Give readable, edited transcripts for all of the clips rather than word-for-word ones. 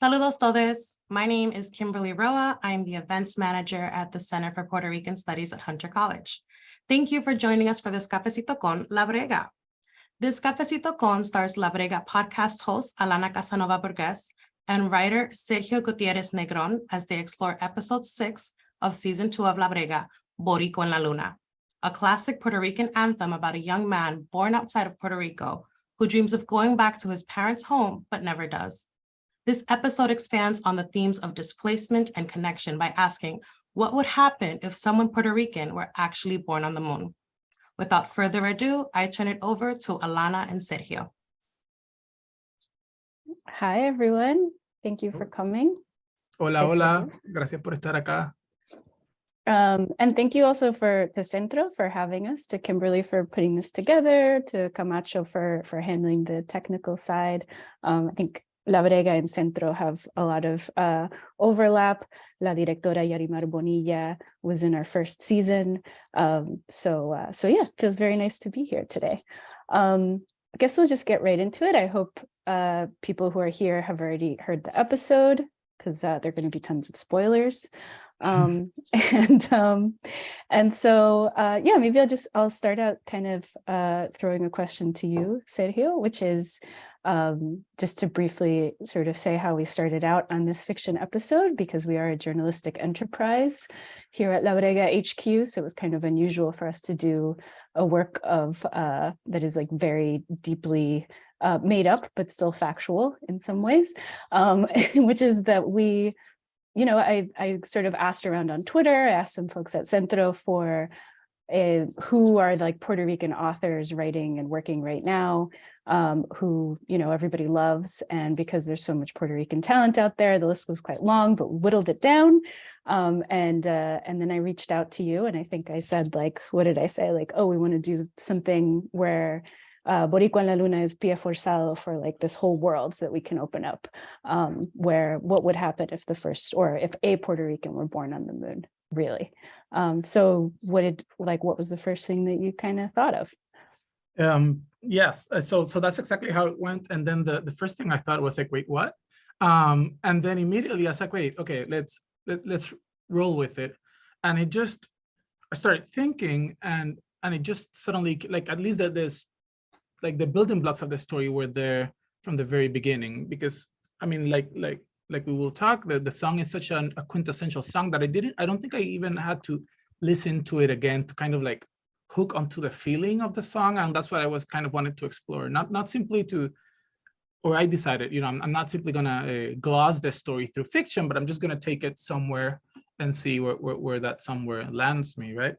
Saludos todos. My name is Kimberly Roa. I'm the events manager at the Center for Puerto Rican Studies at Hunter College. Thank you for joining us for this Cafecito con La Brega. This Cafecito con stars La Brega podcast host Alana Casanova-Burgess and writer Sergio Gutiérrez Negrón as they explore episode 6 of season 2 of La Brega, Boricua En La Luna, a classic Puerto Rican anthem about a young man born outside of Puerto Rico who dreams of going back to his parents' home but never does. This episode expands on the themes of displacement and connection by asking what would happen if someone Puerto Rican were actually born on the moon. Without further ado, I turn it over to Alana and Sergio. Hi, everyone. Thank you for coming. Hola, hola. Gracias por estar acá. And thank you also to Centro for having us, to Kimberly for putting this together, to Camacho for handling the technical side. I think La Brega and Centro have a lot of overlap. La directora Yarimar Bonilla was in our first season. So yeah, it feels very nice to be here today. I guess we'll just get right into it. I hope people who are here have already heard the episode because there are going to be tons of spoilers. And so yeah, maybe I'll start out kind of throwing a question to you, Sergio, which is just to briefly sort of say how we started out on this fiction episode, because we are a journalistic enterprise here at La Brega HQ. So it was kind of unusual for us to do a work of that is like very deeply made up, but still factual in some ways, which is that we, I sort of asked around on Twitter, I asked some folks at Centro for who are like Puerto Rican authors writing and working right now, who, everybody loves. And because there's so much Puerto Rican talent out there, the list was quite long, but whittled it down. And then I reached out to you and I think I said, like, what did I say? Like, oh, we want to do something where Boricua En La Luna is pie forzado for like this whole world so that we can open up where what would happen if if a Puerto Rican were born on the moon, really. So what was the first thing that you kind of thought of? Yes, so that's exactly how it went. And then the first thing I thought was like, wait, what? And then immediately I was like, wait, okay, let's roll with it. And I started thinking and it just suddenly, like, at least that there's like the building blocks of the story were there from the very beginning, because I mean, like we will talk, the song is such a quintessential song that I don't think I even had to listen to it again to kind of like hook onto the feeling of the song. And that's what I was kind of wanted to explore, not simply or I decided, I'm not simply gonna gloss the story through fiction, but I'm just gonna take it somewhere and see where that somewhere lands me, right?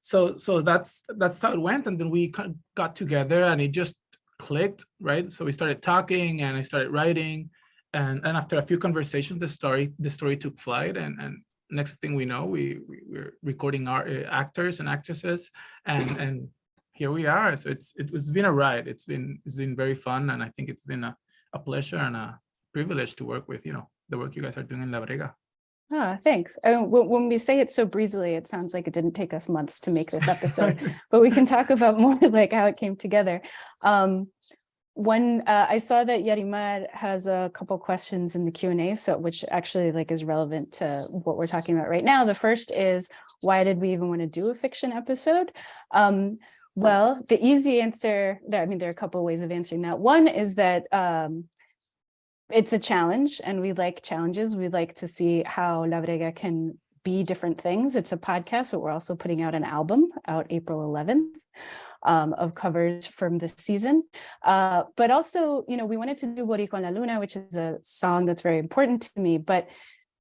So that's how it went. And then we got together and it just clicked, right? So we started talking and I started writing. And after a few conversations, the story took flight. And next thing we know, we're recording our actors and actresses. And here we are. So it's been a ride. It's been very fun. And I think it's been a pleasure and a privilege to work with, the work you guys are doing in La Brega. Thanks. When we say it so breezily, it sounds like it didn't take us months to make this episode, but we can talk about more like how it came together. When I saw that Yarimar has a couple questions in the Q&A, so which actually like is relevant to what we're talking about right now. The first is, why did we even want to do a fiction episode? Well, the easy answer there, there are a couple of ways of answering that. One is that it's a challenge and we like challenges. We like to see how La Brega can be different things. It's a podcast, but we're also putting out an album out April 11th of covers from this season. But also, we wanted to do Boricua En La Luna, which is a song that's very important to me, but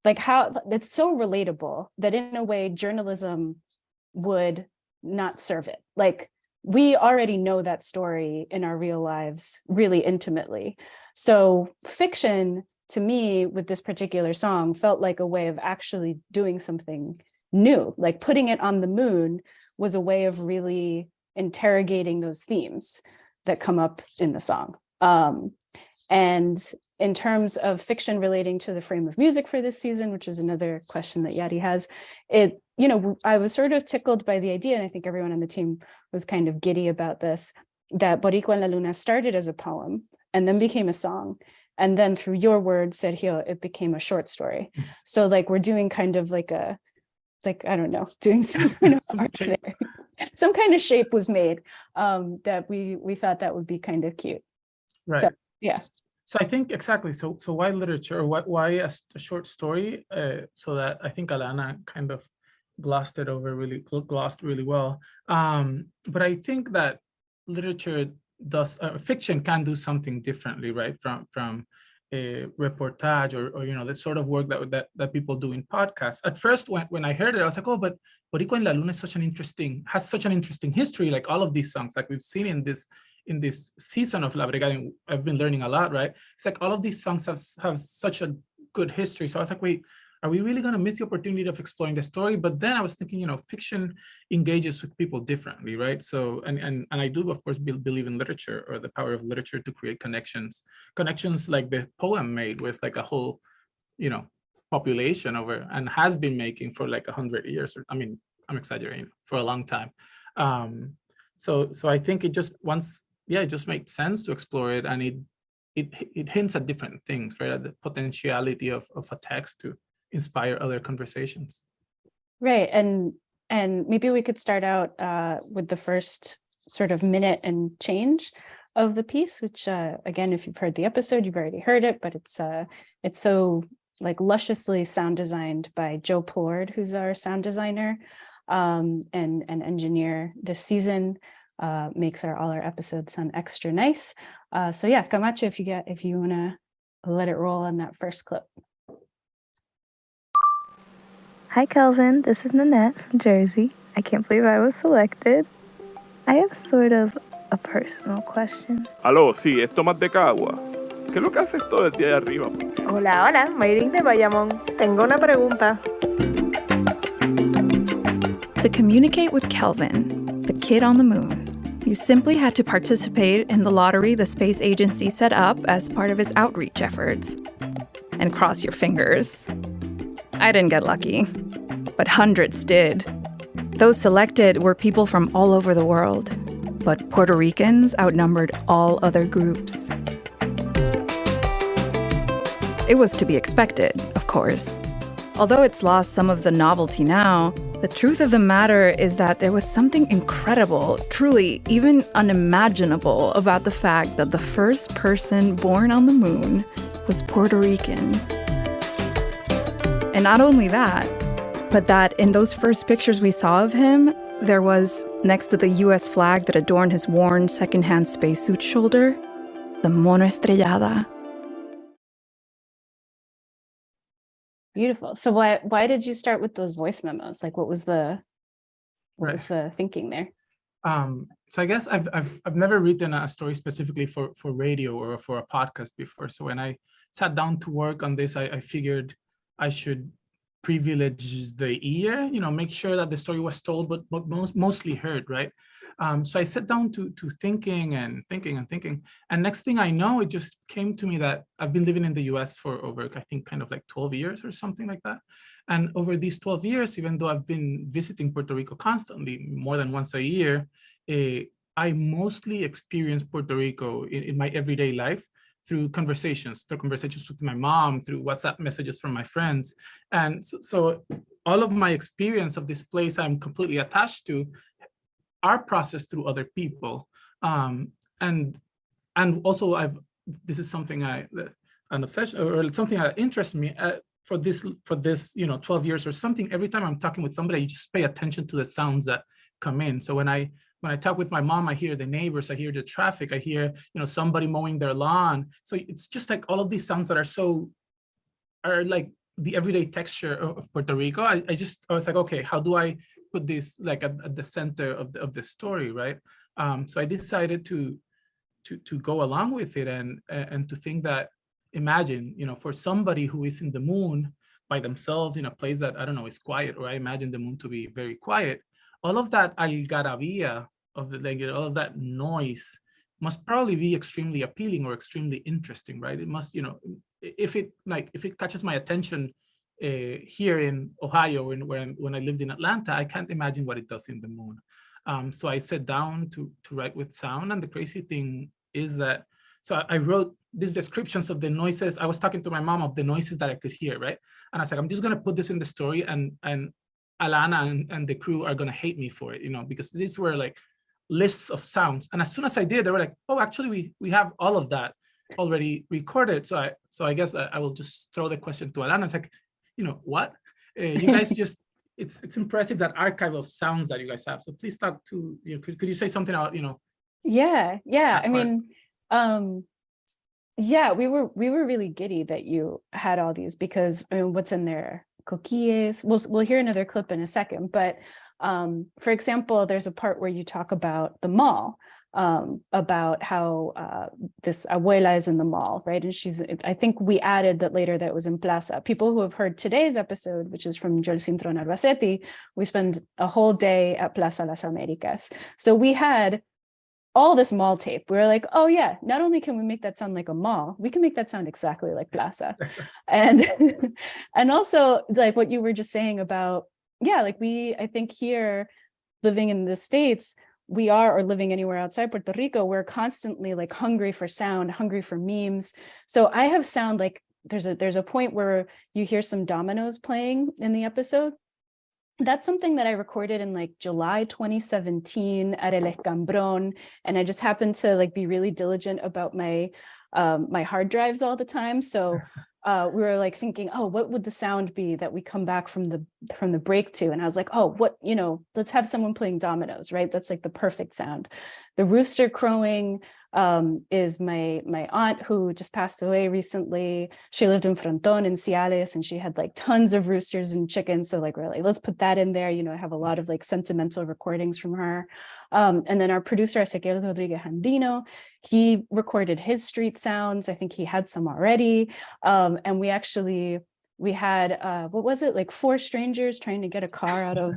like how it's so relatable that in a way journalism would not serve it. Like we already know that story in our real lives really intimately. So fiction, to me, with this particular song, felt like a way of actually doing something new. Like putting it on the moon was a way of really interrogating those themes that come up in the song. And in terms of fiction relating to the frame of music for this season, which is another question that Yadi has, I was sort of tickled by the idea, and I think everyone on the team was kind of giddy about this, that Boricua En La Luna started as a poem and then became a song. And then through your words, Sergio, it became a short story. So like we're doing kind of like I don't know, doing some kind of Some art shape. there. Some kind of shape was made that we thought that would be kind of cute. Right. So, yeah. So I think exactly. So why literature? Or why a short story? So that I think Alana kind of glossed really well. But I think that literature does fiction can do something differently, right? From a reportage or the sort of work that people do in podcasts. At first, when I heard it, I was like, oh, but Boricua En La Luna has such an interesting history. Like all of these songs, like we've seen in this season of La Brega, I've been learning a lot, right? It's like all of these songs have such a good history. So I was like, wait, are we really going to miss the opportunity of exploring the story? But then I was thinking, fiction engages with people differently, right? So, and I do, of course, believe in literature or the power of literature to create connections like the poem made with like a whole, population over and has been making for like 100 years. Or, I mean, I'm exaggerating, for a long time. So I think it just it just made sense to explore it, and it hints at different things, right? At the potentiality of a text to inspire other conversations. Right. And maybe we could start out with the first sort of minute and change of the piece, which again, if you've heard the episode, you've already heard it, but it's so like lusciously sound designed by Joe Plord, who's our sound designer and engineer this season. Makes all our episodes sound extra nice. So yeah, Camacho, if you want to let it roll on that first clip. Hi, Kelvin. This is Nanette from Jersey. I can't believe I was selected. I have sort of a personal question. Aló, sí, es Tomás de Cagua. ¿Qué es lo que haces todo el día de arriba? Hola, Mayrin de Bayamón. Tengo una pregunta. To communicate with Kelvin, the kid on the moon, you simply had to participate in the lottery the space agency set up as part of its outreach efforts. And cross your fingers. I didn't get lucky, but hundreds did. Those selected were people from all over the world, but Puerto Ricans outnumbered all other groups. It was to be expected, of course. Although it's lost some of the novelty now, the truth of the matter is that there was something incredible, truly even unimaginable, about the fact that the first person born on the moon was Puerto Rican. And not only that, but that in those first pictures we saw of him, there was, next to the US flag that adorned his worn secondhand spacesuit shoulder, the mono estrellada. Beautiful. So why did you start with those voice memos? Like what was the thinking there? So I guess I've never written a story specifically for radio or for a podcast before. So when I sat down to work on this, I figured I should privilege the ear, make sure that the story was told, but mostly heard, right? So I sat down to thinking. And next thing I know, it just came to me that I've been living in the US for over, I think, kind of like 12 years or something like that. And over these 12 years, even though I've been visiting Puerto Rico constantly, more than once a year, I mostly experience Puerto Rico in my everyday life through conversations with my mom, through WhatsApp messages from my friends. And so all of my experience of this place I'm completely attached to are processed through other people. And also this is something an obsession or something that interests me for this 12 years or something. Every time I'm talking with somebody, you just pay attention to the sounds that come in. So when I talk with my mom, I hear the neighbors, I hear the traffic, I hear, somebody mowing their lawn. So it's just like all of these sounds that are like the everyday texture of Puerto Rico. I was like, okay, how do I put this like at the center of the story, right? So I decided to go along with it and to think that, imagine, for somebody who is in the moon by themselves in a place that, I don't know, is quiet, or I imagine the moon to be very quiet. All of that algarabia of all of that noise must probably be extremely appealing or extremely interesting, right? It must, if it catches my attention here in Ohio, when I lived in Atlanta, I can't imagine what it does in the moon. So I sat down to write with sound, and the crazy thing is that, so I wrote these descriptions of the noises. I was talking to my mom of the noises that I could hear, right? And I was like, I'm just gonna put this in the story, and Alana and the crew are gonna hate me for it, because these were like lists of sounds. And as soon as I did, they were like, oh, actually we have all of that already recorded. So I guess I will just throw the question to Alana. It's like, what? You guys just, it's impressive, that archive of sounds that you guys have. So please talk to, could you say something about, Yeah. that I mean, yeah, we were really giddy that you had all these, because I mean, what's in there? Coquilles. We'll hear another clip in a second, but for example, there's a part where you talk about the mall, about how this abuela is in the mall, right? And I think we added that later that was in Plaza. People who have heard today's episode, which is from Joel Cintrón Albacete, we spend a whole day at Plaza Las Americas. So we had all this mall tape. We were like, oh yeah, not only can we make that sound like a mall, we can make that sound exactly like Plaza. And also like what you were just saying about, yeah, like I think here, living in the States, or living anywhere outside Puerto Rico, we're constantly like hungry for sound, hungry for memes. So I have sound like there's a point where you hear some dominoes playing in the episode. That's something that I recorded in like July 2017 at El Escambrón. And I just happened to like be really diligent about my hard drives all the time. So we were like thinking, oh, what would the sound be that we come back from the break to? And I was like, oh, let's have someone playing dominoes, right? That's like the perfect sound. The rooster crowing is my aunt, who just passed away recently. She lived in Fronton in Ciales, and she had like tons of roosters and chickens. So like, we're like, let's put that in there. I have a lot of like sentimental recordings from her. And then our producer, Sergio Gutiérrez Negrón, he recorded his street sounds. I think he had some already. And we had, what was it? Like 4 strangers trying to get a car out of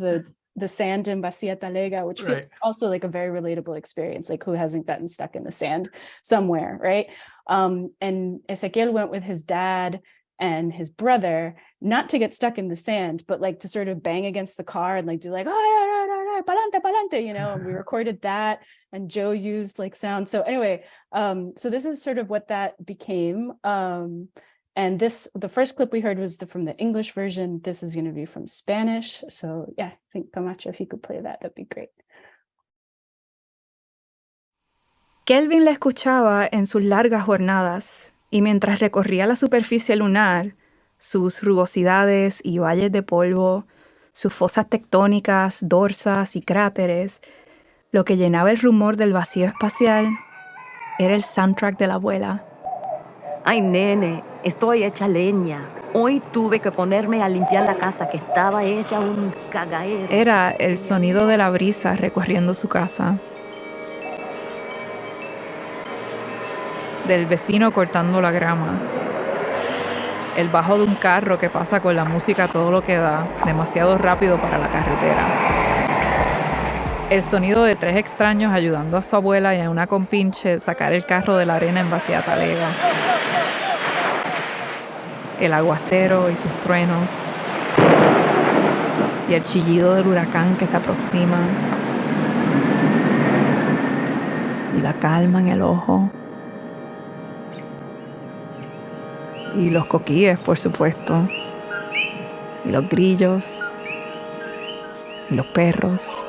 the sand in Bacia Talega, which feels also like a very relatable experience. Like, who hasn't gotten stuck in the sand somewhere, right? And Ezequiel went with his dad and his brother, not to get stuck in the sand, but like to sort of bang against the car and like do like, oh, palante, palante, and we recorded that, and Joe used like sound. So anyway, so this is sort of what that became. And the first clip we heard was from the English version. This is going to be from Spanish. So yeah, I think Camacho, if you could play that'd be great. Kelvin la escuchaba en sus largas jornadas, y mientras recorría la superficie lunar, sus rugosidades y valles de polvo, sus fosas tectónicas, dorsas y cráteres, lo que llenaba el rumor del vacío espacial era el soundtrack de la abuela. Ay, nene, estoy hecha leña. Hoy tuve que ponerme a limpiar la casa, que estaba hecha un cagadero. Era el sonido de la brisa recorriendo su casa, del vecino cortando la grama, el bajo de un carro que pasa con la música a todo lo que da, demasiado rápido para la carretera. El sonido de 3 extraños ayudando a su abuela y a una compinche sacar el carro de la arena en Bacia Talega. El aguacero y sus truenos. Y el chillido del huracán que se aproxima. Y la calma en el ojo. Y los coquíes, por supuesto. Y los grillos. Y los perros.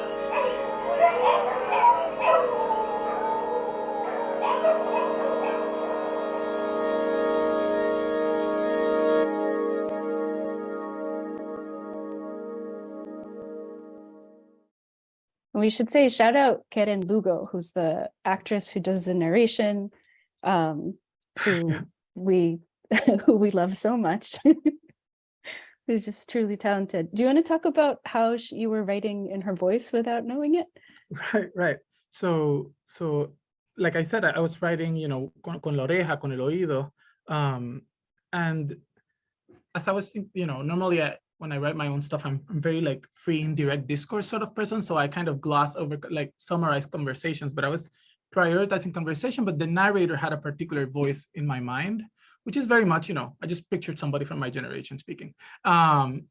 We should say shout out Keren Lugo, who's the actress who does the narration, who we love so much, who's just truly talented. Do you want to talk about how you were writing in her voice without knowing it? Right. So like I said, I was writing, con la oreja, con el oído, and as I was, normally when I write my own stuff, I'm very like free in direct discourse sort of person. So I kind of gloss over, like summarize conversations, but I was prioritizing conversation, but the narrator had a particular voice in my mind, which is very much, I just pictured somebody from my generation speaking. And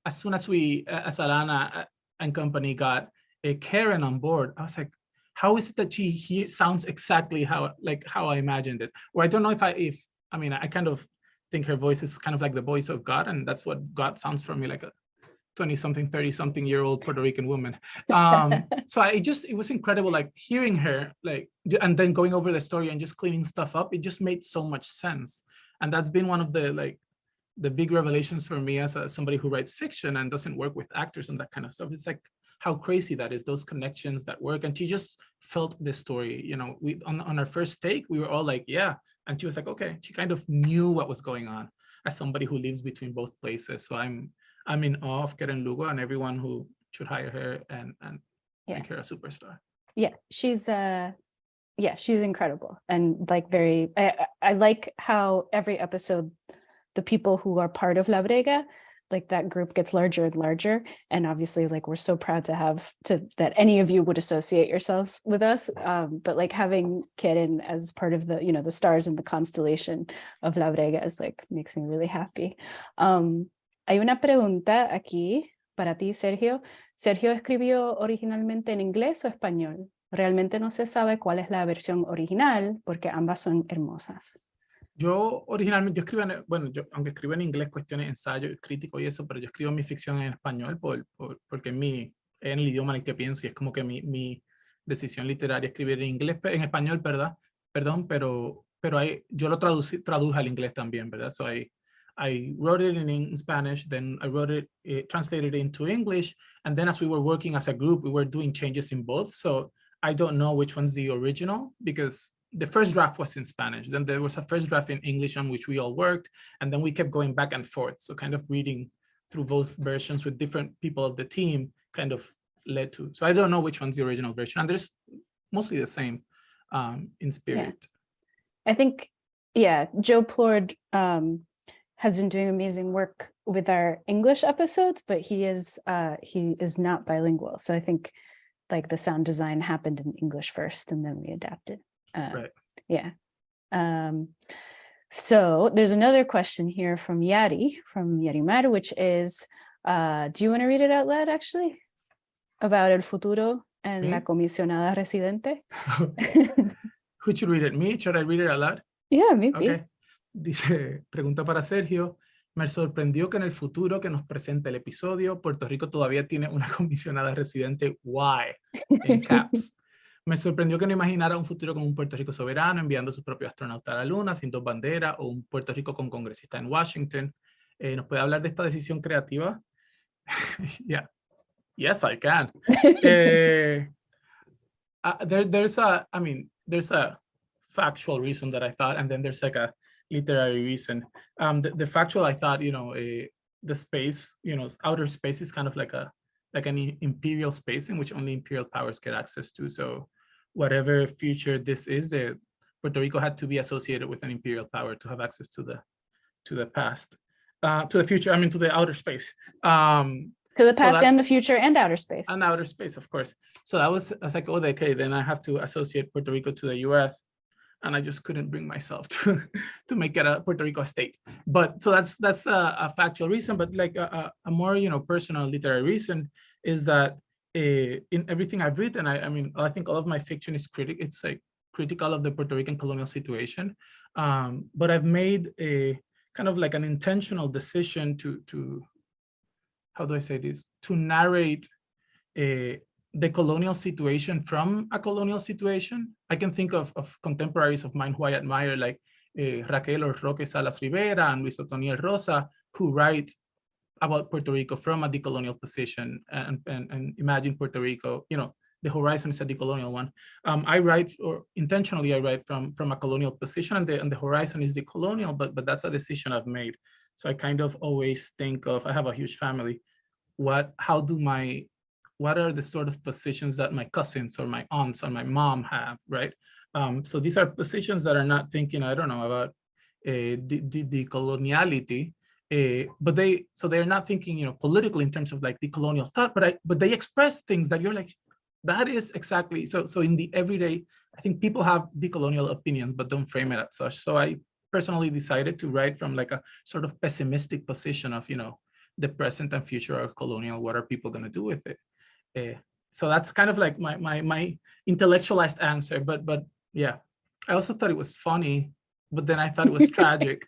as soon as Alana and company got a Karen on board, I was like, how is it that she sounds exactly how I imagined it? Or I don't know if I mean, I kind of think her voice is kind of like the voice of God, and that's what God sounds for me, like a 20-something, 30-something-year-old Puerto Rican woman. So it was incredible, like hearing her, like, and then going over the story and just cleaning stuff up. It just made so much sense. And that's been one of the big revelations for me as somebody who writes fiction and doesn't work with actors and that kind of stuff. It's like how crazy that is, those connections that work. And she just felt the story, you know, on our first take, we were all like, yeah. And she was like, okay, she kind of knew what was going on as somebody who lives between both places. So I'm in awe of Keren Lugo and everyone who should hire her and make her a superstar. Yeah, she's incredible. And like I like how every episode, the people who are part of La Brega, like that group gets larger and larger. And obviously, like, we're so proud that any of you would associate yourselves with us. But like having Keren as part of the, you know, the stars in the constellation of La Brega is like, makes me really happy. Hay una pregunta aquí para ti, Sergio. Sergio escribió originalmente en inglés o español. Realmente no se sabe cuál es la versión original porque ambas son hermosas. Yo originalmente, aunque escribo en inglés cuestiones, ensayo, crítico y eso, pero yo escribo mi ficción en español porque en el idioma en el que pienso, y es como que mi decisión literaria escribir en inglés, en español, perdón, pero yo lo traduje al inglés también, ¿verdad? So I wrote it in Spanish, then I translated it into English, and then as we were working as a group, we were doing changes in both. So I don't know which one's the original, because the first draft was in Spanish. Then there was a first draft in English on which we all worked. And then we kept going back and forth. So kind of reading through both versions with different people of the team kind of led to. So I don't know which one's the original version. And there's mostly the same in spirit. Yeah. I think, Joe Plord has been doing amazing work with our English episodes, but he is not bilingual. So I think like the sound design happened in English first and then we adapted. Right. Yeah. So there's another question here from Yarimar, which is, do you want to read it out loud, actually? About el futuro and la comisionada residente? Who should read it? Me? Should I read it out loud? Yeah, maybe. Okay. Dice, pregunta para Sergio. Me sorprendió que en el futuro que nos presenta el episodio, Puerto Rico todavía tiene una comisionada residente. Why? En caps. Me sorprendió que no imaginara un futuro con un Puerto Rico soberano enviando su propio astronauta a la Luna sin dos banderas, o un Puerto Rico con congresista en Washington. ¿Nos puede hablar de esta decisión creativa? Yeah. Yes, I can. There's a factual reason that I thought, and then there's like a literary reason. The factual, I thought, the space, outer space is kind of like an imperial space in which only imperial powers get access to. So whatever future this is, Puerto Rico had to be associated with an imperial power to have access to the past, to the future. I mean, to the outer space. To the past and the future and outer space. And outer space, of course. So I was like, oh, okay, then I have to associate Puerto Rico to the US. And I just couldn't bring myself to make it a Puerto Rico state. But so that's a factual reason. But like a more personal literary reason is that in everything I've written, I think all of my fiction is critical of the Puerto Rican colonial situation. But I've made a kind of like an intentional decision to how do I say this? To narrate the colonial situation from a colonial situation. I can think of contemporaries of mine who I admire, like Raquel or Roque Salas Rivera and Luis Otoniel Rosa, who write about Puerto Rico from a decolonial position and imagine Puerto Rico, the horizon is a decolonial one. I write, or intentionally I write from a colonial position, and the horizon is decolonial, but that's a decision I've made. So I kind of always think of, I have a huge family, what are the sort of positions that my cousins or my aunts or my mom have, right? So these are positions that are not thinking, I don't know, about the coloniality, but they're not thinking, politically in terms of like the colonial thought, but they express things that you're like, that is exactly, so in the everyday, I think people have decolonial opinions, but don't frame it as such. So I personally decided to write from like a sort of pessimistic position of, the present and future are colonial, what are people gonna do with it? So that's kind of like my intellectualized answer. But yeah, I also thought it was funny, but then I thought it was tragic.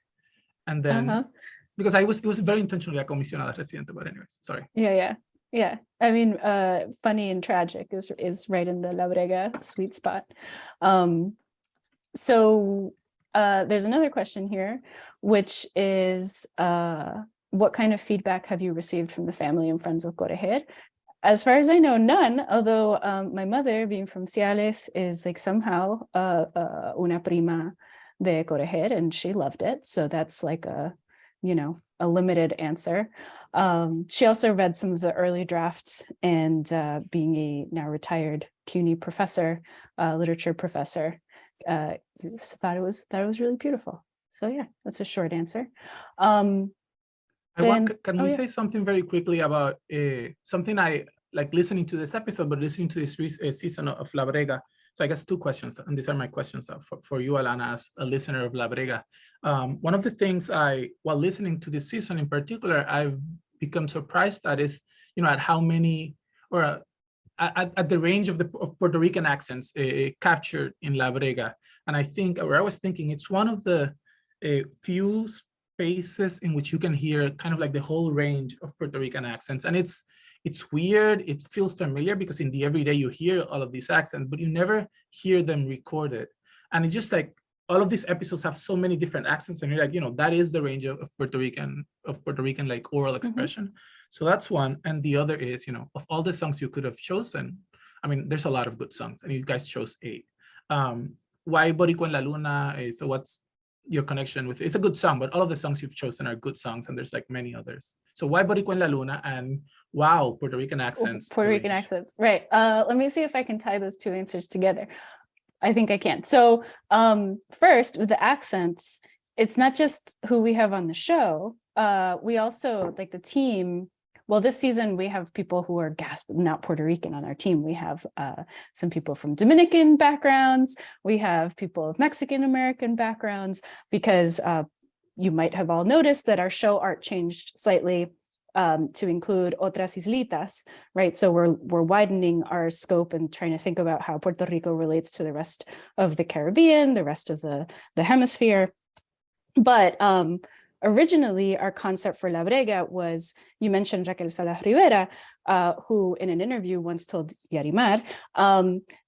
And then because it was very intentionally a comisionada residente, but anyways, sorry. Yeah. I mean, funny and tragic is right in the La Brega sweet spot. So there's another question here, which is, what kind of feedback have you received from the family and friends of Corregir? As far as I know, none, although my mother, being from Ciales, is like somehow una prima de Corregir, and she loved it. So that's like a limited answer. She also read some of the early drafts, and being a now retired CUNY professor, literature professor, thought it was really beautiful. So yeah, that's a short answer. Can we say something very quickly about something I like listening to this episode, but listening to this season of La Brega? So I guess two questions, and these are my questions for you, Alana, as a listener of La Brega. One of the things while listening to this season in particular, I've become surprised at is, at how many, or at the range of Puerto Rican accents captured in La Brega. And I was thinking, it's one of the few spaces in which you can hear kind of like the whole range of Puerto Rican accents. And it's weird, it feels familiar because in the everyday you hear all of these accents, but you never hear them recorded. And it's just like, all of these episodes have so many different accents, and you're like, that is the range of Puerto Rican like oral expression. So that's one. And the other is, of all the songs you could have chosen, I mean, there's a lot of good songs, and you guys chose 8. Why Boricua En La Luna? So what's your connection with it? It's a good song, but all of the songs you've chosen are good songs, and there's like many others. So why Boricua En La Luna? And wow, Puerto Rican accents. Puerto Rican accents, right. Let me see if I can tie those two answers together. I think I can. So first, with the accents, it's not just who we have on the show. We also, like the team, well, this season we have people who are not Puerto Rican on our team. We have some people from Dominican backgrounds. We have people of Mexican American backgrounds, because you might have all noticed that our show art changed slightly to include otras islitas, right? So we're widening our scope and trying to think about how Puerto Rico relates to the rest of the Caribbean, the rest of the hemisphere. But originally, our concept for La Brega was, you mentioned Raquel Salas Rivera, who in an interview once told Yarimar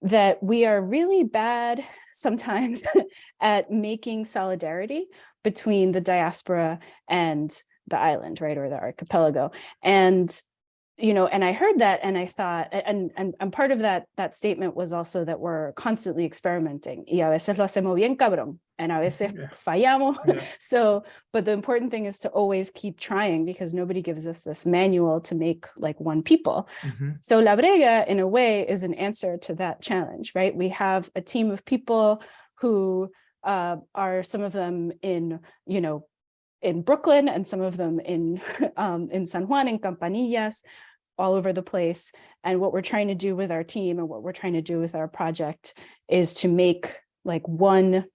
that we are really bad sometimes at making solidarity between the diaspora and the island, right, or the archipelago. And and I heard that, and I thought, and part of that statement was also that we're constantly experimenting. Y a veces lo hacemos bien cabrón, and a veces fallamos. Yeah. So, but the important thing is to always keep trying, because nobody gives us this manual to make like one people. So La Brega, in a way, is an answer to that challenge, right? We have a team of people who are, some of them in Brooklyn, and some of them in San Juan, in Campanillas, all over the place. And what we're trying to do with our team, and what we're trying to do with our project, is to make like one,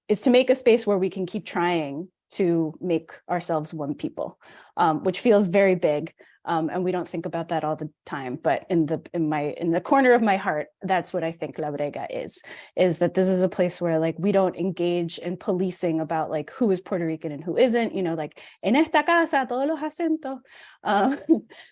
is to make a space where we can keep trying to make ourselves one people, which feels very big. And we don't think about that all the time, but in the corner of my heart, that's what I think La Brega is that this is a place where like we don't engage in policing about like who is Puerto Rican and who isn't, like en esta casa todos los acentos.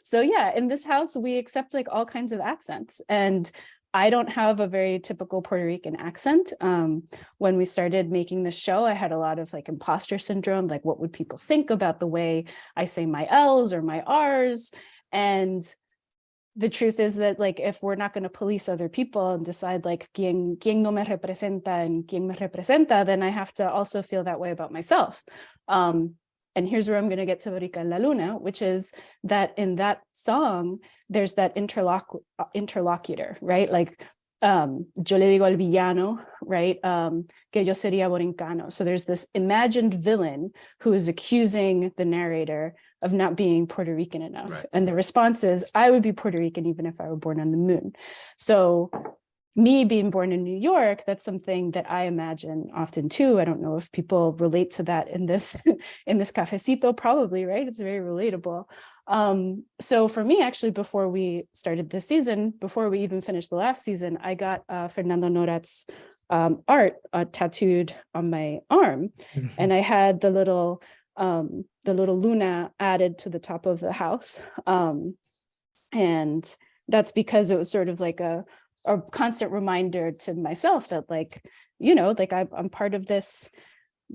So yeah, in this house we accept like all kinds of accents, and I don't have a very typical Puerto Rican accent. When we started making the show, I had a lot of like imposter syndrome, like what would people think about the way I say my L's or my R's? And the truth is that like, if we're not going to police other people and decide like quien no me representa and quien me representa, then I have to also feel that way about myself. And here's where I'm going to get to Boricua En La Luna, which is that in that song, there's that interlocutor, right? Like, yo le digo al villano, right? Que yo sería borincano. So there's this imagined villain who is accusing the narrator of not being Puerto Rican enough. Right. And the response is, I would be Puerto Rican even if I were born on the moon. So me being born in New York, that's something that I imagine often too. I don't know if people relate to that in this in this cafecito, probably, right? It's very relatable. So for me, actually, before we started this season, before we even finished the last season, I got Fernando Norat's art tattooed on my arm, and I had the little Luna added to the top of the house, and that's because it was sort of like a constant reminder to myself that, like, you know, like I'm part of this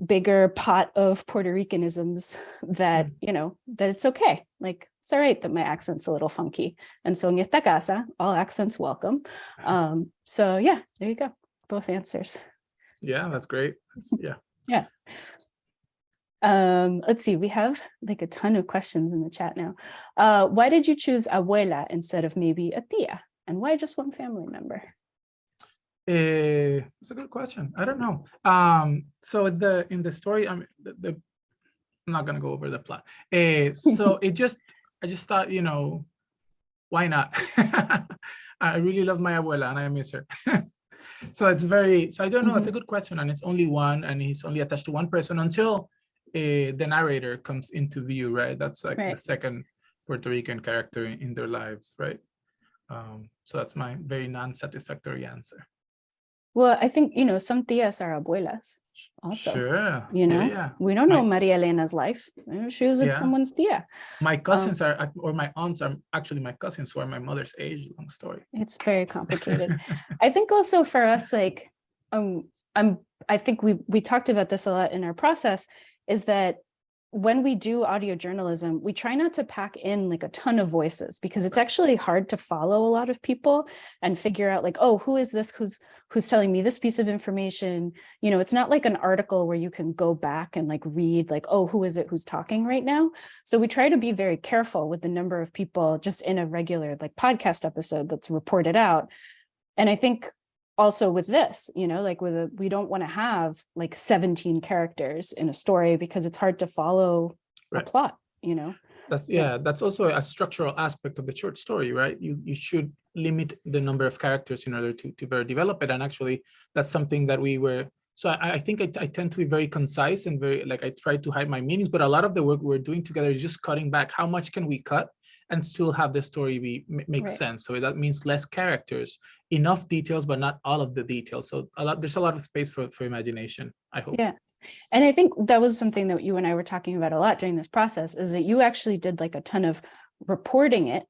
bigger pot of Puerto Ricanisms, that, you know, that it's okay. Like, it's all right that my accent's a little funky. And so en esta casa, all accents welcome. So yeah, there you go. Both answers. Yeah, that's great. Yeah. Let's see, we have like a ton of questions in the chat now. Why did you choose abuela instead of maybe a tia? And why just one family member? It's a good question. I don't know. So in the story, I'm not gonna go over the plot. So I just thought, you know, why not? I really love my abuela and I miss her. So I don't know. It's a good question, and it's only one, and he's only attached to one person until the narrator comes into view, right? That's like the second Puerto Rican character in their lives, right? So that's my very non-satisfactory answer. Well, I think, you know, some tias are abuelas also. Sure. You know, yeah. we don't know Maria Elena's life. She was someone's tia. My cousins are, or my aunts are actually my cousins who are my mother's age. Long story. It's very complicated. I think also for us, like, I think we talked about this a lot in our process, is that when we do audio journalism, we try not to pack in like a ton of voices, because it's actually hard to follow a lot of people and figure out like, oh, who is this? Who's telling me this piece of information? You know, it's not like an article where you can go back and like read like, oh, who is it who's talking right now? So we try to be very careful with the number of people just in a regular like podcast episode that's reported out. And I think also with this, you know, like we don't want to have like 17 characters in a story, because it's hard to follow a plot, you know. That's also a structural aspect of the short story, right? You should limit the number of characters in order to better develop it. And actually that's something that I think I tend to be very concise and very, like, I try to hide my meanings, but a lot of the work we're doing together is just cutting back. How much can we cut and still have the story make sense? So that means less characters, enough details, but not all of the details. So there's a lot of space for imagination, I hope. Yeah. And I think that was something that you and I were talking about a lot during this process, is that you actually did like a ton of reporting it.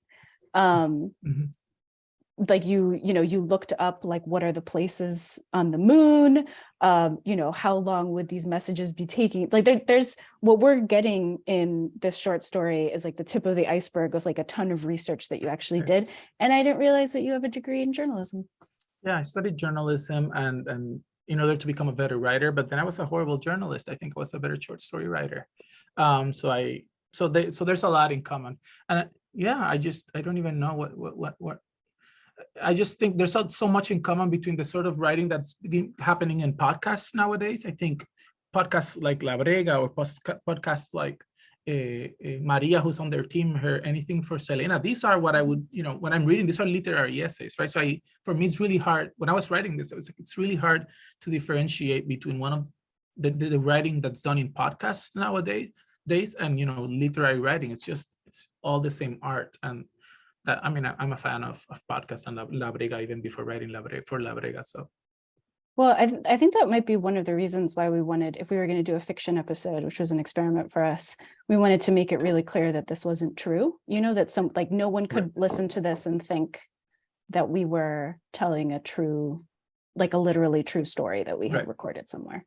Like you looked up like, what are the places on the moon? You know, how long would these messages be taking? Like there's what we're getting in this short story is like the tip of the iceberg of like a ton of research that you actually did. And I didn't realize that you have a degree in journalism. Yeah, I studied journalism and in order to become a better writer, but then I was a horrible journalist. I think I was a better short story writer. So there's a lot in common. And I don't even know what I just think there's so much in common between the sort of writing that's happening in podcasts nowadays. I think podcasts like La Brega, or podcasts like Maria, who's on their team, anything for Selena. These are what I would, you know, when I'm reading, these are literary essays, right? So for me, it's really hard. When I was writing this, it's really hard to differentiate between one of the writing that's done in podcasts nowadays and, you know, literary writing. It's all the same art. And that, I mean, I'm a fan of podcasts and La Brega even before writing La Brega. So, well, I think that might be one of the reasons why we wanted, if we were going to do a fiction episode, which was an experiment for us, we wanted to make it really clear that this wasn't true. You know, that no one could listen to this and think that we were telling a true, like a literally true story that we had recorded somewhere.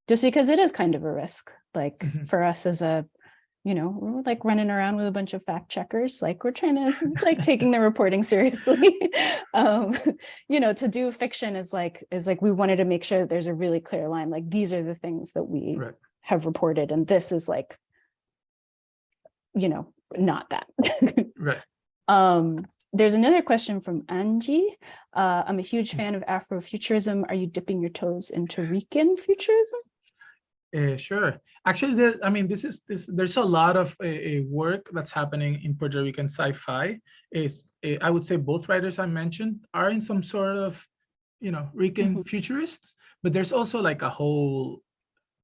Just because it is kind of a risk, like for us as a, you know, we're like running around with a bunch of fact checkers, like we're trying to like taking the reporting seriously. You know, to do fiction is like we wanted to make sure that there's a really clear line, like these are the things that we have reported, and this is like, you know, not that. There's another question from Angie. I'm a huge fan of Afrofuturism. Are you dipping your toes into Rican futurism? Sure. Actually, there's a lot of work that's happening in Puerto Rican sci-fi. I would say both writers I mentioned are in some sort of, you know, Rican futurists, but there's also like a whole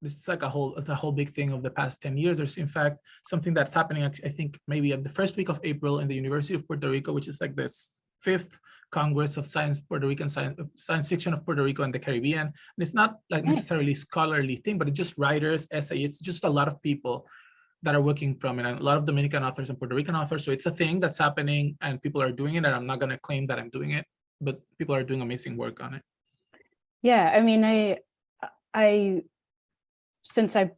this is like a whole big thing of the past 10 years. There's in fact something that's happening, I think maybe at the first week of April in the University of Puerto Rico, which is like this 5th Congress of Puerto Rican Science Fiction of Puerto Rico and the Caribbean. And it's not like necessarily scholarly thing, but it's just writers, essay. It's just a lot of people that are working from it, and a lot of Dominican authors and Puerto Rican authors. So it's a thing that's happening and people are doing it, and I'm not going to claim that I'm doing it, but people are doing amazing work on it. Yeah, I mean, since I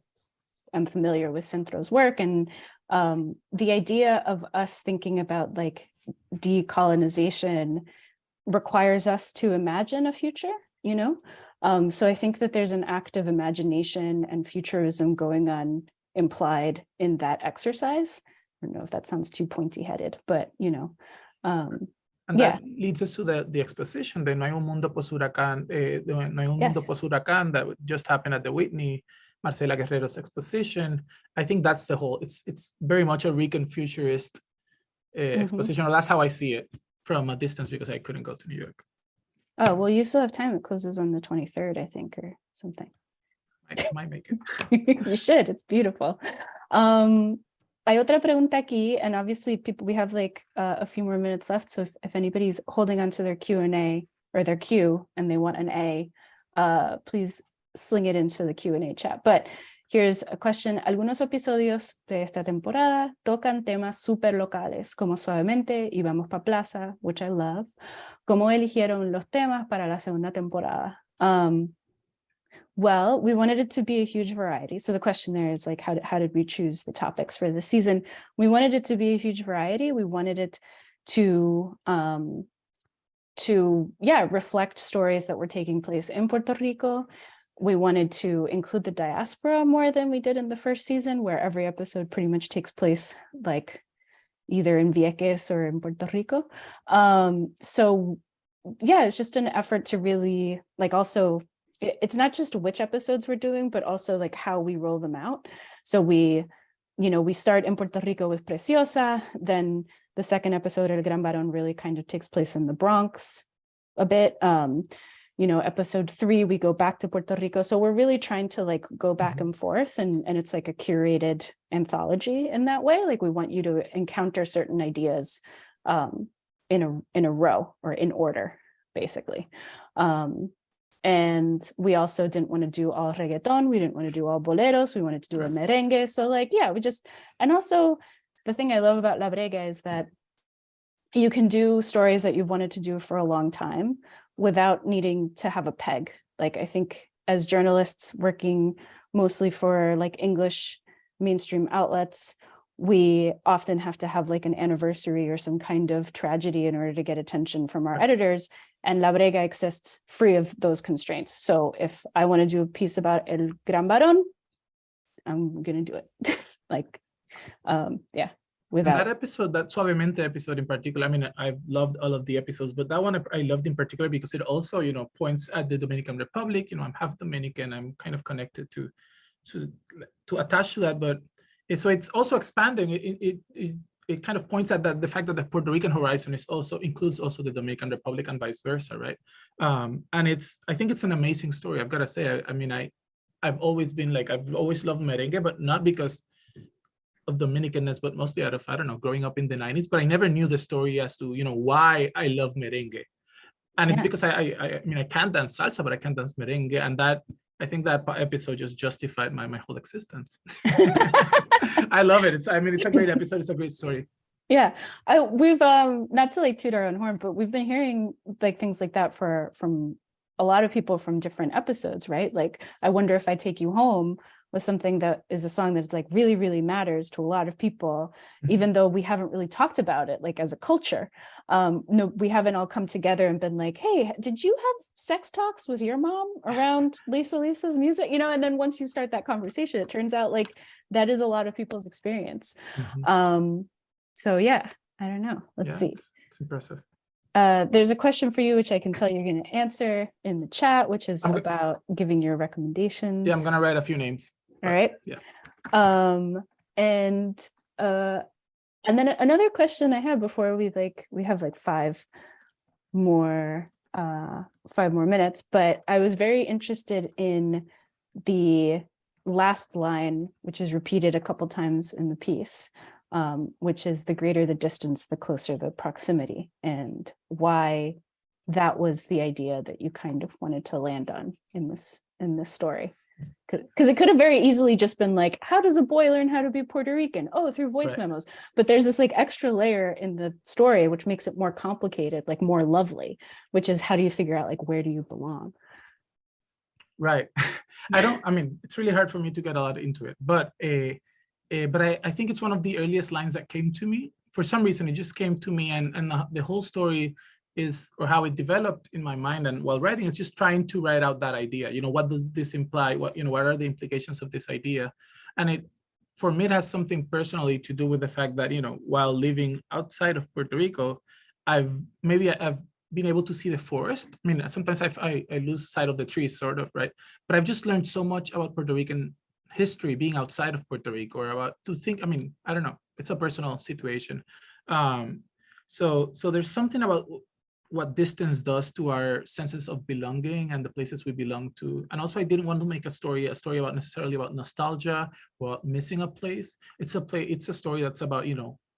am familiar with Centro's work, and the idea of us thinking about like decolonization requires us to imagine a future, you know? So I think that there's an active imagination and futurism going on implied in that exercise. I don't know if that sounds too pointy-headed, but you know, and that leads us to the exposition, the No hay un mundo post huracán, No hay un mundo post huracán, that just happened at the Whitney, Marcela Guerrero's exposition. I think that's the whole, it's very much a Rican futurist exposition, or that's how I see it from a distance, because I couldn't go to New York. Oh, well, you still have time. It closes on the 23rd, I think, or something. I might make it. You should. It's beautiful. Hay otra pregunta aquí, and obviously people, we have like a few more minutes left. So if anybody's holding on to their Q&A or their Q and they want an A, please sling it into the Q&A chat. But here's a question. Algunos episodios de esta temporada tocan temas súper locales, como Suavemente y Vamos pa' Plaza, which I love. ¿Cómo eligieron los temas para la segunda temporada? Well, we wanted it to be a huge variety. So the question there is like, how did we choose the topics for the season? We wanted it to be a huge variety. We wanted it to reflect stories that were taking place in Puerto Rico. We wanted to include the diaspora more than we did in the first season, where every episode pretty much takes place like either in Vieques or in Puerto Rico. So yeah, it's just an effort to really like also, it's not just which episodes we're doing, but also like how we roll them out. So we start in Puerto Rico with Preciosa, then the second episode, El Gran Barón, really kind of takes place in the Bronx a bit. Episode 3, we go back to Puerto Rico. So we're really trying to like go back and forth, and it's like a curated anthology in that way. Like we want you to encounter certain ideas in a row or in order, basically. And we also didn't want to do all reggaeton. We didn't want to do all boleros. We wanted to do a merengue. So like, yeah, and also the thing I love about La Brega is that you can do stories that you've wanted to do for a long time without needing to have a peg. Like, I think as journalists working mostly for like English mainstream outlets, we often have to have like an anniversary or some kind of tragedy in order to get attention from our editors. And La Brega exists free of those constraints. So if I want to do a piece about El Gran Barón, I'm going to do it. Without. And that episode, that Suavemente episode in particular, I mean, I've loved all of the episodes, but that one I loved in particular because it also, points at the Dominican Republic. I'm half Dominican. I'm kind of connected to attach to that, but so it's also expanding. It kind of points at that the fact that the Puerto Rican horizon includes also the Dominican Republic and vice versa, right? And I think it's an amazing story. I've got to say, I've always loved merengue, but not because of Dominicanness, but mostly out of, I don't know, growing up in the 90s, but I never knew the story as to, why I love merengue. And it's because I can't dance salsa, but I can dance merengue. And I think that episode just justified my whole existence. I love it. It's a great episode. It's a great story. Yeah, we've not to like toot our own horn, but we've been hearing like things like that from a lot of people from different episodes, right? Like, I Wonder If I Take You Home was something that is a song that like really, really matters to a lot of people, even though we haven't really talked about it like as a culture. No, we haven't all come together and been like, hey, did you have sex talks with your mom around Lisa's music? And then once you start that conversation, it turns out like that is a lot of people's experience. So yeah, I don't know. Let's see. It's impressive. There's a question for you, which I can tell you're going to answer in the chat, which is about giving your recommendations. Yeah, I'm going to write a few names. All right. Yeah. And then another question I had before we have like 5 more minutes, but I was very interested in the last line, which is repeated a couple times in the piece, which is the greater the distance, the closer the proximity, and why that was the idea that you kind of wanted to land on in this story. Because it could have very easily just been like, how does a boy learn how to be Puerto Rican? Oh, through voice memos. But there's this like extra layer in the story, which makes it more complicated, like more lovely, which is how do you figure out like, where do you belong? Right. I mean, it's really hard for me to get a lot into it, but I think it's one of the earliest lines that came to me. For some reason, it just came to me, and the whole story is, or how it developed in my mind and while writing, is just trying to write out that idea. You know, what does this imply? What are the implications of this idea? And for me, it has something personally to do with the fact that, while living outside of Puerto Rico, I've been able to see the forest. I mean, sometimes I lose sight of the trees, sort of, right? But I've just learned so much about Puerto Rican history being outside of Puerto Rico, or I don't know, it's a personal situation. So there's something about what distance does to our senses of belonging and the places we belong to. And also, I didn't want to make a story about necessarily about nostalgia or missing a place. It's a story that's about,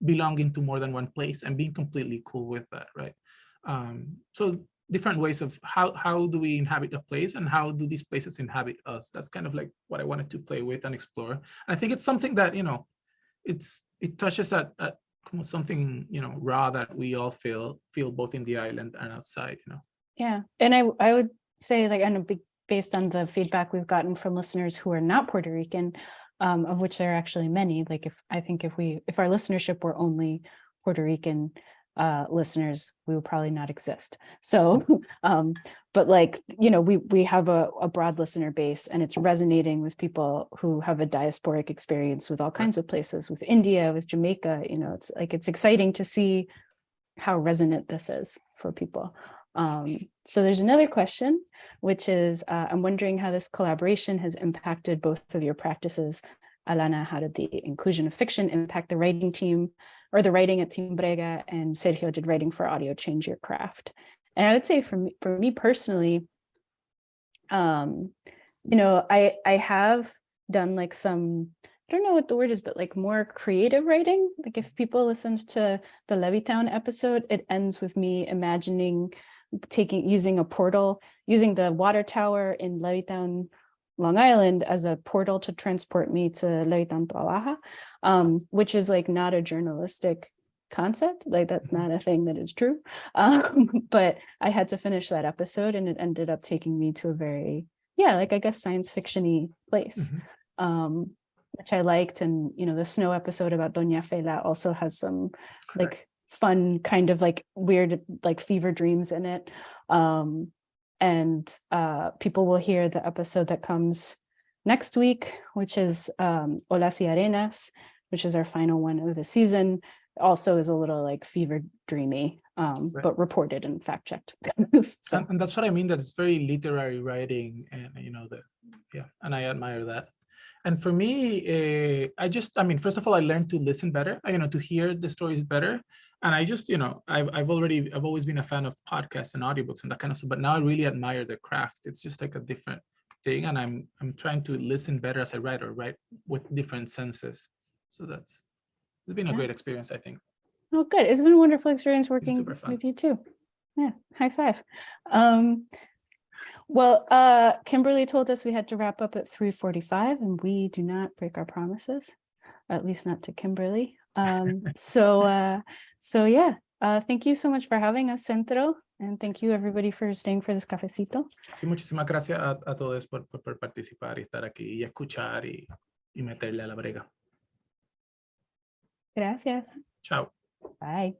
belonging to more than one place and being completely cool with that, right? So different ways of how do we inhabit a place, and how do these places inhabit us? That's kind of like what I wanted to play with and explore. And I think it's something that, it touches at something, raw that we all feel both in the island and outside, Yeah. And I would say, like, and based on the feedback we've gotten from listeners who are not Puerto Rican, of which there are actually many, like if our listenership were only Puerto Rican listeners, we would probably not exist. So, but like, we have a broad listener base, and it's resonating with people who have a diasporic experience with all kinds of places, with India, with Jamaica. It's exciting to see how resonant this is for people. So there's another question, which is, I'm wondering how this collaboration has impacted both of your practices. Alana, how did the inclusion of fiction impact the writing team, or the writing at Team Brega? And Sergio, did writing for audio change your craft? And I would say for me personally, I have done like some, I don't know what the word is, but like more creative writing. Like if people listened to the Levittown episode, it ends with me imagining using a portal, using the water tower in Levittown, Long Island, as a portal to transport me to Levittown Trabaja, which is like not a journalistic concept. Like that's not a thing that is true. But I had to finish that episode, and it ended up taking me to a very, I guess science fiction-y place, which I liked. And, the snow episode about Doña Fela also has some like fun kind of like weird, like fever dreams in it. And people will hear the episode that comes next week, which is Olas y Arenas, which is our final one of the season. Also is a little like fever dreamy, but reported and fact checked. So. And that's what I mean, that it's very literary writing, and and I admire that. And for me, first of all, I learned to listen better, to hear the stories better. And I just, I've always been a fan of podcasts and audiobooks and that kind of stuff, but now I really admire the craft. It's just like a different thing. And I'm trying to listen better as I write, or write with different senses. So it's been a great experience, I think. Oh, good. It's been a wonderful experience working with you too. Yeah. High five. Well, Kimberly told us we had to wrap up at 3:45, and we do not break our promises, at least not to Kimberly. So yeah, thank you so much for having us, Centro, and thank you everybody for staying for this cafecito. Sí, muchísimas gracias a todos por participar y estar aquí y escuchar y meterle a la brega. Gracias. Chao. Bye.